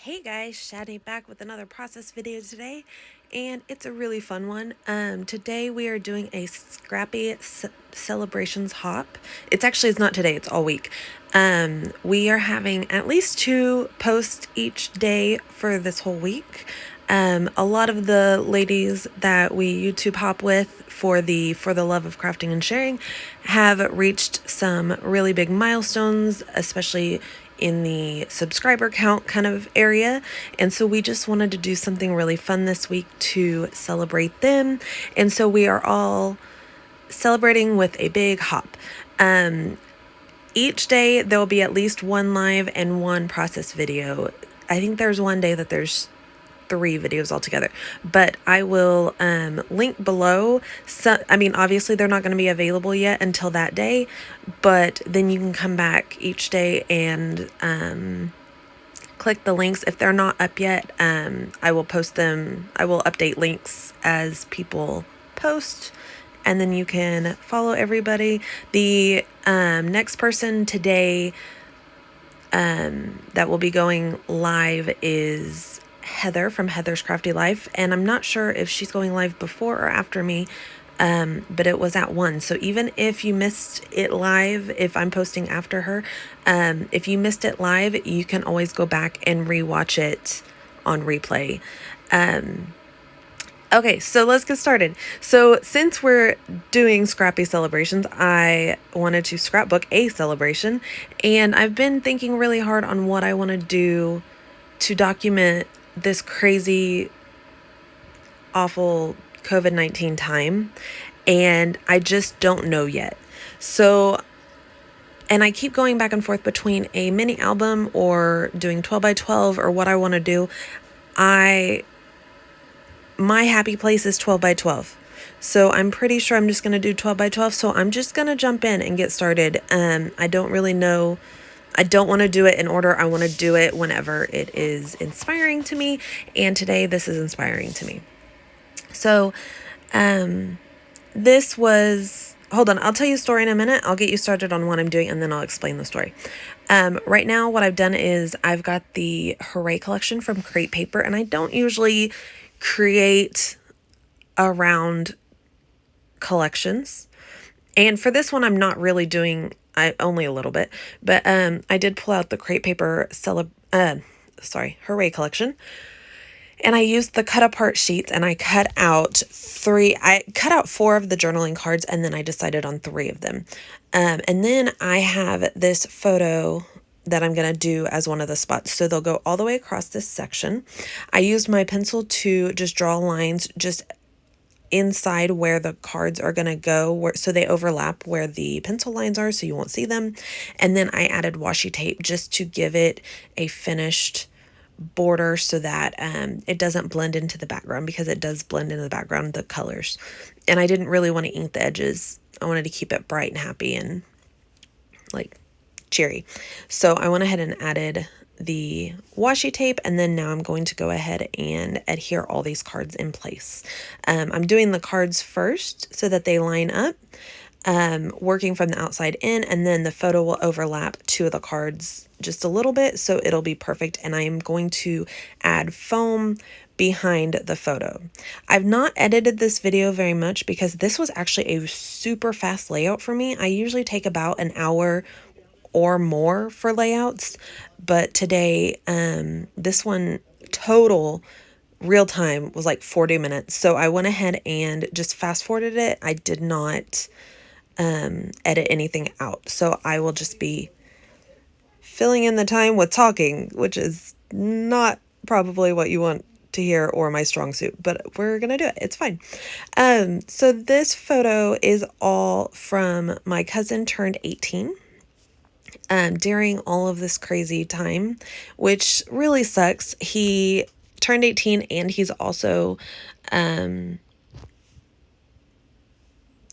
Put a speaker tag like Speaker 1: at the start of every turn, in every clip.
Speaker 1: Hey guys, Shaddy back with another process video today, and it's a really fun one. Today we are doing a Scrappy celebrations hop. It's not today, it's all week. We are having at least 2 posts each day for this whole week. A lot of the ladies that we YouTube hop with for the love of crafting and sharing have reached some really big milestones, especially in the subscriber count kind of area. And so we just wanted to do something really fun this week to celebrate them. And so we are all celebrating with a big hop. Each day there will be at least 1 live and 1 process video. I think there's one day that there's 3 videos altogether, but I will link below. So, obviously they're not going to be available yet until that day, but then you can come back each day and click the links. If they're not up yet, I will post them. I will update links as people post, and then you can follow everybody. The next person today that will be going live is Heather from Heather's CraftyLife, and I'm not sure if she's going live before or after me, but it was at 1. So even if you missed it live, if I'm posting after her, if you missed it live, you can always go back and rewatch it on replay. Okay, so let's get started. So since we're doing Scrappy celebrations, I wanted to scrapbook a celebration, and I've been thinking really hard on what I want to do to document this crazy, awful COVID-19 time, and I just don't know yet. So, and I keep going back and forth between a mini album or doing 12 by 12 or what I want to do. My happy place is 12 by 12. So I'm pretty sure I'm just going to do 12 by 12. So I'm just going to jump in and get started. I don't really know. I don't want to do it in order. I want to do it whenever it is inspiring to me. And today this is inspiring to me. So, this was, hold on, I'll tell you a story in a minute. I'll get you started on what I'm doing and then I'll explain the story. Right now what I've done is I've got the Hooray collection from Crate Paper, and I don't usually create around collections. And for this one, I'm not really doing, only a little bit, but I did pull out the Crate Paper Hooray collection, and I used the cut apart sheets, and I cut out 4 of the journaling cards, and then I decided on 3 of them. And then I have this photo that I'm going to do as one of the spots. So they'll go all the way across this section. I used my pencil to just draw lines just inside where the cards are going to go, so they overlap where the pencil lines are, so you won't see them. And then I added washi tape just to give it a finished border so that it doesn't blend into the background, because it does blend into the background, the colors. And I didn't really want to ink the edges. I wanted to keep it bright and happy and like cheery. So I went ahead and added the washi tape, and then now I'm going to go ahead and adhere all these cards in place. I'm doing the cards first so that they line up, working from the outside in, and then the photo will overlap 2 of the cards just a little bit, so it'll be perfect. And I am going to add foam behind the photo. I've not edited this video very much because this was actually a super fast layout for me. I usually take about an hour or more for layouts, but today this one total real time was like 40 minutes. So I went ahead and just fast forwarded it. I did not edit anything out, so I will just be filling in the time with talking, which is not probably what you want to hear or my strong suit, but we're gonna do it. It's fine. So this photo is all from my cousin turned 18 during all of this crazy time, which really sucks. He turned 18 and he's also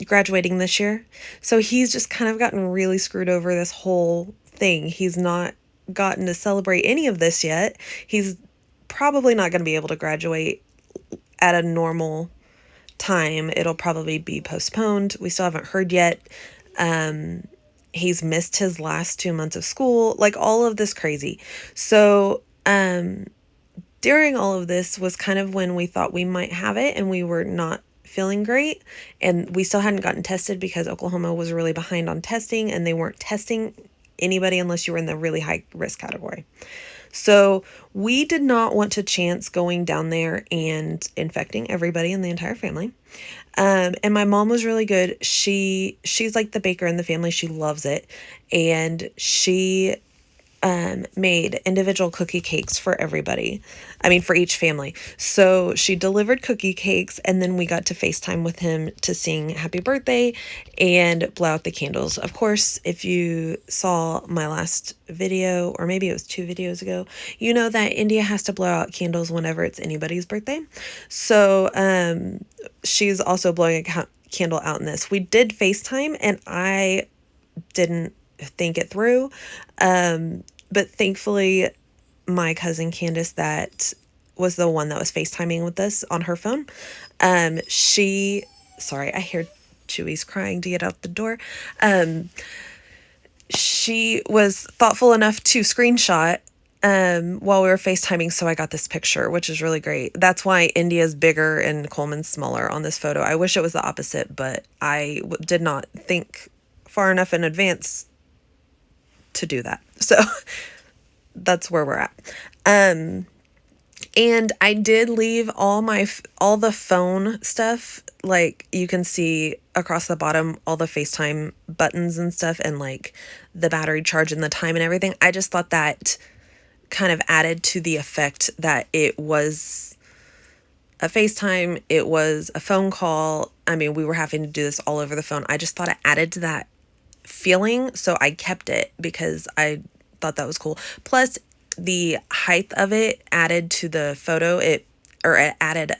Speaker 1: graduating this year. So he's just kind of gotten really screwed over this whole thing. He's not gotten to celebrate any of this yet. He's probably not going to be able to graduate at a normal time. It'll probably be postponed. We still haven't heard yet. He's missed his last 2 months of school, like all of this crazy. So during all of this was kind of when we thought we might have it and we were not feeling great, and we still hadn't gotten tested because Oklahoma was really behind on testing, and they weren't testing anybody unless you were in the really high risk category. So we did not want to chance going down there and infecting everybody in the entire family. And my mom was really good. She's like the baker in the family. She loves it. And she made individual cookie cakes for everybody. I mean, for each family. So she delivered cookie cakes, and then we got to FaceTime with him to sing happy birthday and blow out the candles. Of course, if you saw my last video, or maybe it was 2 videos ago, you know that India has to blow out candles whenever it's anybody's birthday. So she's also blowing a candle out in this. We did FaceTime, and I didn't think it through. But thankfully, my cousin Candace, that was the one that was FaceTiming with us on her phone. Sorry, I hear Chewy's crying to get out the door. She was thoughtful enough to screenshot while we were FaceTiming, so I got this picture, which is really great. That's why India's bigger and Coleman's smaller on this photo. I wish it was the opposite, but I did not think far enough in advance to do that. So that's where we're at. And I did leave all the phone stuff, like you can see across the bottom, all the FaceTime buttons and stuff, and like the battery charge and the time and everything. I just thought that kind of added to the effect that it was a FaceTime, it was a phone call. I mean, we were having to do this all over the phone. I just thought it added to that feeling, so I kept it because I thought that was cool. Plus, the height of it added to the photo. It added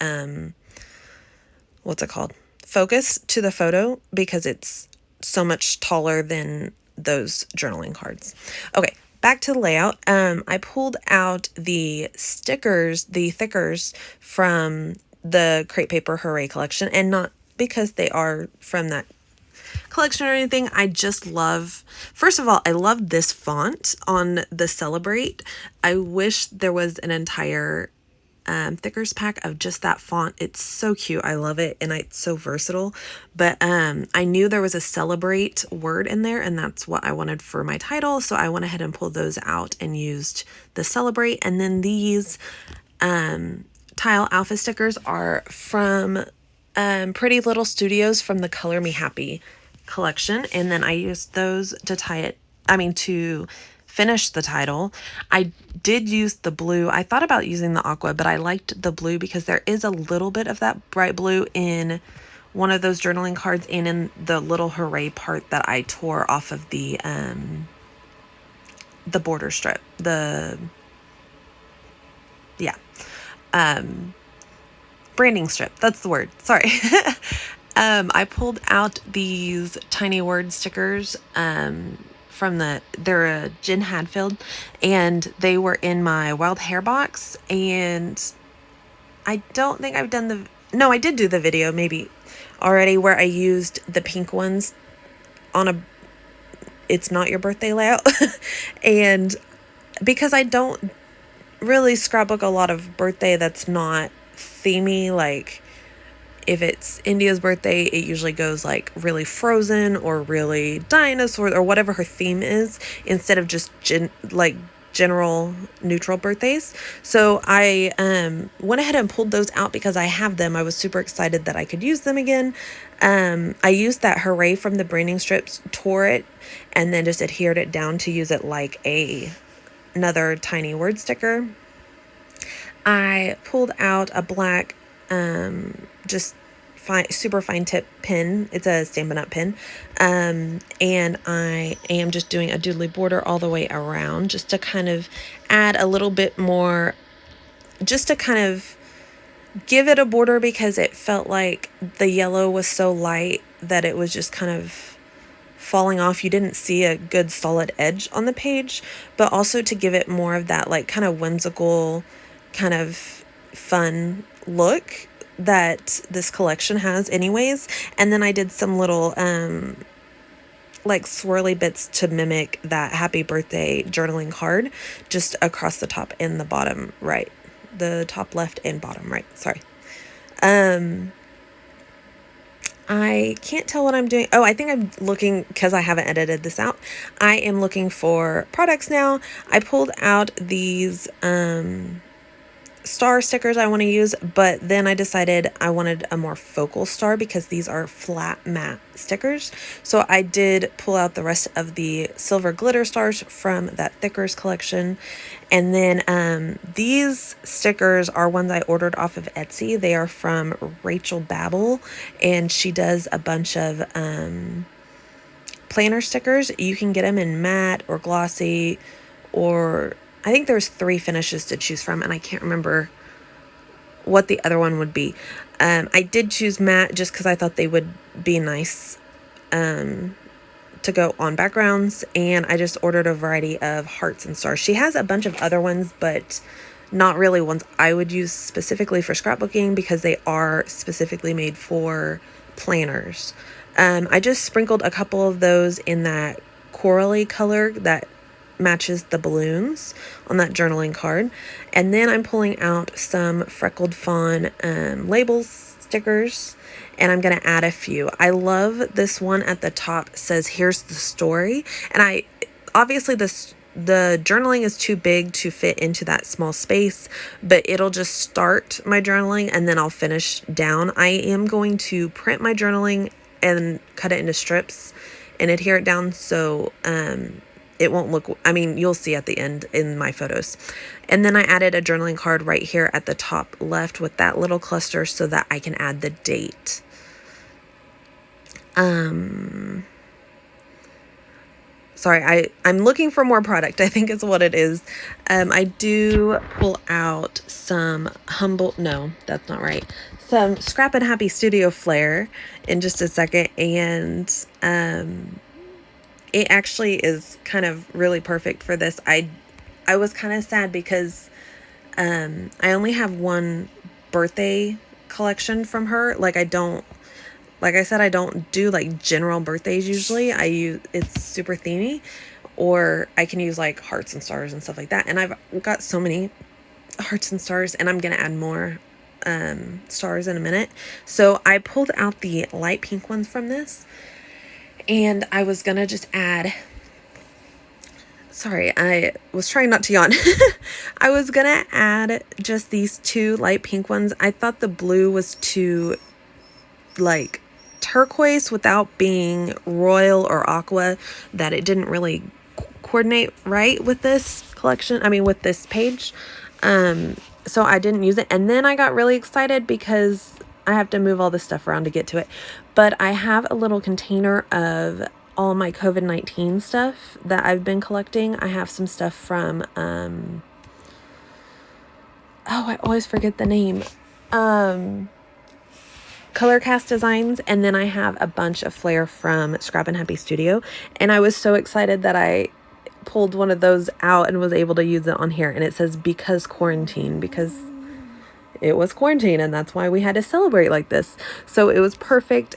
Speaker 1: what's it called? Focus to the photo, because it's so much taller than those journaling cards. Okay, back to the layout. I pulled out the stickers, the thickers from the Crate Paper Hooray collection, and not because they are from that collection or anything. I just love, first of all, I love this font on the Celebrate. I wish there was an entire thickers pack of just that font. It's so cute. I love it, and it's so versatile. But I knew there was a Celebrate word in there, and that's what I wanted for my title, so I went ahead and pulled those out and used the Celebrate. And then these Tile Alpha stickers are from Pretty Little Studios from the Color Me Happy collection, and then I used those to to finish the title. I did use the blue. I thought about using the aqua, but I liked the blue because there is a little bit of that bright blue in one of those journaling cards and in the little hooray part that I tore off of the border strip. Branding strip. That's the word. Sorry. I pulled out these tiny word stickers they're a Jen Hadfield, and they were in my wild hair box, and I don't think I've done no, I did do the video maybe already where I used the pink ones on It's Not Your Birthday layout. And because I don't really scrapbook a lot of birthday that's not themey, like if it's India's birthday, it usually goes like really Frozen or really dinosaur or whatever her theme is, instead of just general neutral birthdays. So I went ahead and pulled those out because I have them. I was super excited that I could use them again. I used that Hooray from the branding strips, tore it, and then just adhered it down to use it like another tiny word sticker. I pulled out a black super fine tip pin. It's a Stampin' Up pin. And I am just doing a doodly border all the way around, just to kind of add a little bit more, just to kind of give it a border, because it felt like the yellow was so light that it was just kind of falling off. You didn't see a good solid edge on the page, but also to give it more of that like kind of whimsical, kind of fun look that this collection has anyways. And then I did some little like swirly bits to mimic that happy birthday journaling card just across the top and the bottom right the top left and bottom right. Sorry. I can't tell what I'm doing. Oh, I think I'm looking, because I haven't edited this out, I am looking for products now. I pulled out these star stickers I want to use, but then I decided I wanted a more focal star because these are flat matte stickers. So I did pull out the rest of the silver glitter stars from that Thickers collection. And then these stickers are ones I ordered off of Etsy. They are from Rachel Babel, and she does a bunch of planner stickers. You can get them in matte or glossy, or I think there's 3 finishes to choose from, and I can't remember what the other one would be. I did choose matte just because I thought they would be nice to go on backgrounds, and I just ordered a variety of hearts and stars. She has a bunch of other ones, but not really ones I would use specifically for scrapbooking because they are specifically made for planners. I just sprinkled a couple of those in that corally color that matches the balloons on that journaling card. And then I'm pulling out some Freckled Fawn labels stickers, and I'm going to add a few. I love this one at the top, says here's the story, and I obviously the journaling is too big to fit into that small space, but it'll just start my journaling and then I'll finish down. I am going to print my journaling and cut it into strips and adhere it down so it won't look, I mean, you'll see at the end in my photos. And then I added a journaling card right here at the top left with that little cluster so that I can add the date. Sorry, I'm looking for more product, I think is what it is. I do pull out some no, that's not right. Some Scrap and Happy Studio Flair in just a second, and it actually is kind of really perfect for this. I was kind of sad because I only have one birthday collection from her. Like I said, I don't do like general birthdays usually. It's super themey, or I can use like hearts and stars and stuff like that. And I've got so many hearts and stars, and I'm going to add more stars in a minute. So I pulled out the light pink ones from this, and I was going to just add, sorry, I was trying not to yawn. I was going to add just these 2 light pink ones. I thought the blue was too like turquoise without being royal or aqua, that it didn't really coordinate right with this collection. I mean, with this page. So I didn't use it. And then I got really excited because I have to move all this stuff around to get to it. But I have a little container of all my COVID-19 stuff that I've been collecting. I have some stuff from, I always forget the name. Color Cast Designs, and then I have a bunch of flair from Scrap and Happy Studio, and I was so excited that I pulled one of those out and was able to use it on here. And it says because quarantine, because it was quarantine and that's why we had to celebrate like this. So it was perfect.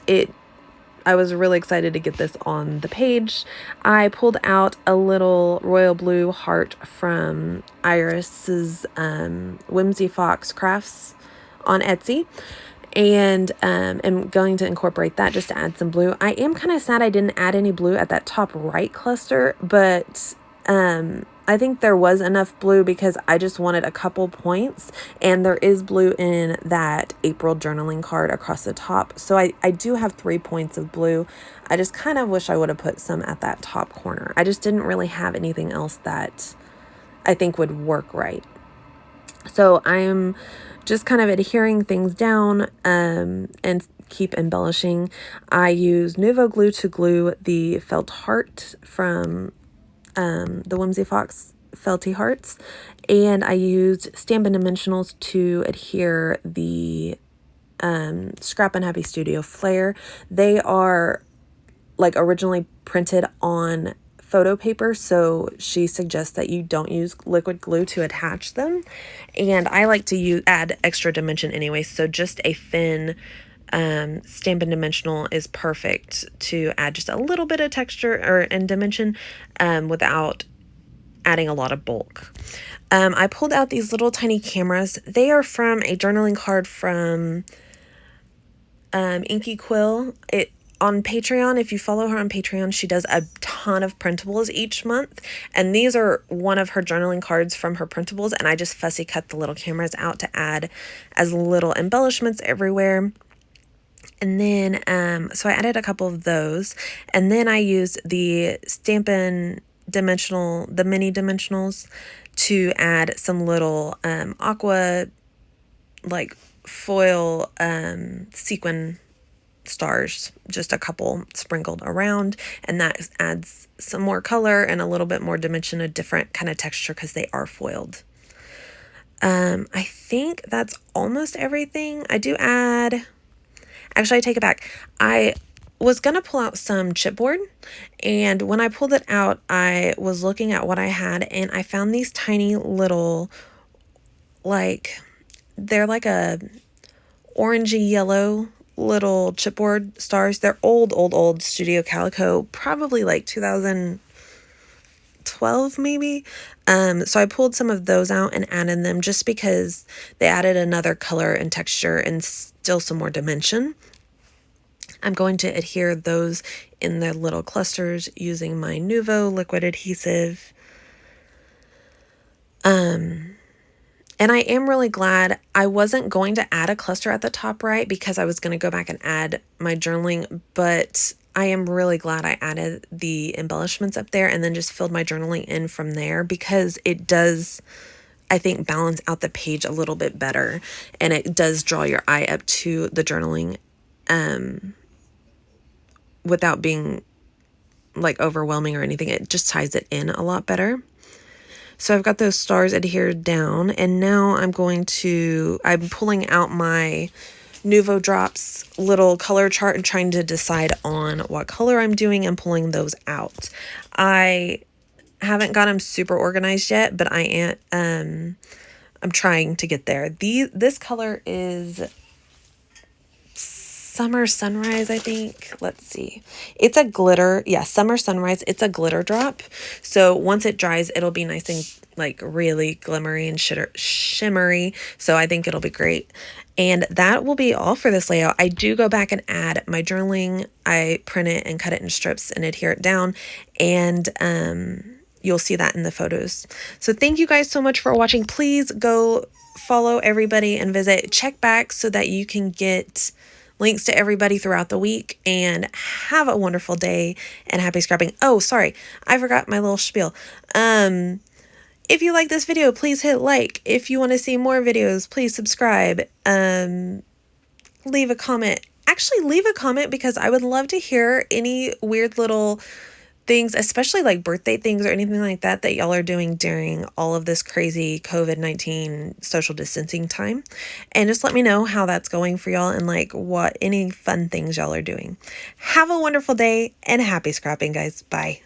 Speaker 1: I was really excited to get this on the page. I pulled out a little royal blue heart from Iris's Whimsy Fox Crafts on Etsy, and am going to incorporate that just to add some blue. I am kind of sad I didn't add any blue at that top right cluster, but I think there was enough blue because I just wanted a couple points, and there is blue in that April journaling card across the top. So I do have 3 points of blue. I just kind of wish I would have put some at that top corner. I just didn't really have anything else that I think would work right. So I'm just kind of adhering things down and keep embellishing. I use Nuvo glue to glue the felt heart from the Whimsy Fox felty hearts, and I used Stampin' Dimensionals to adhere the Scrap and Happy Studio Flair. They are like originally printed on photo paper, so she suggests that you don't use liquid glue to attach them, and I like to add extra dimension anyway, so just a thin Stampin' Dimensional is perfect to add just a little bit of texture and dimension without adding a lot of bulk. I pulled out these little tiny cameras. They are from a journaling card from Inky Quill. On Patreon, if you follow her on Patreon, she does a ton of printables each month, and these are one of her journaling cards from her printables, and I just fussy cut the little cameras out to add as little embellishments everywhere. And then, so I added a couple of those, and then I used the Stampin' Dimensional, the mini dimensionals, to add some little aqua, like foil sequin stars, just a couple sprinkled around, and that adds some more color and a little bit more dimension, a different kind of texture because they are foiled. I think that's almost everything. I do add, actually I take it back. I was gonna pull out some chipboard, and when I pulled it out, I was looking at what I had, and I found these tiny little, like, they're like a orangey yellow little chipboard stars. They're old Studio Calico, probably like 2012 maybe. So I pulled some of those out and added them just because they added another color and texture and still some more dimension. I'm going to adhere those in their little clusters using my Nuvo liquid adhesive. And I am really glad I wasn't going to add a cluster at the top right because I was going to go back and add my journaling, but I am really glad I added the embellishments up there and then just filled my journaling in from there, because it does, I think, balance out the page a little bit better, and it does draw your eye up to the journaling without being like overwhelming or anything. It just ties it in a lot better. So I've got those stars adhered down, and now I'm pulling out my Nuvo Drops little color chart and trying to decide on what color I'm doing and pulling those out. I haven't got them super organized yet, but I'm trying to get there. This color is Summer Sunrise, I think. Let's see. It's a glitter. Yeah, Summer Sunrise. It's a glitter drop. So once it dries, it'll be nice and like really glimmery and shimmery. So I think it'll be great. And that will be all for this layout. I do go back and add my journaling. I print it and cut it in strips and adhere it down. And you'll see that in the photos. So thank you guys so much for watching. Please go follow everybody and visit Check Back so that you can get links to everybody throughout the week, and have a wonderful day and happy scrapping. Oh, sorry, I forgot my little spiel. If you like this video, please hit like. If you want to see more videos, please subscribe. Leave a comment. Actually, leave a comment, because I would love to hear any weird little things, especially like birthday things or anything like that y'all are doing during all of this crazy COVID-19 social distancing time. And just let me know how that's going for y'all and like any fun things y'all are doing. Have a wonderful day and happy scrapping, guys. Bye.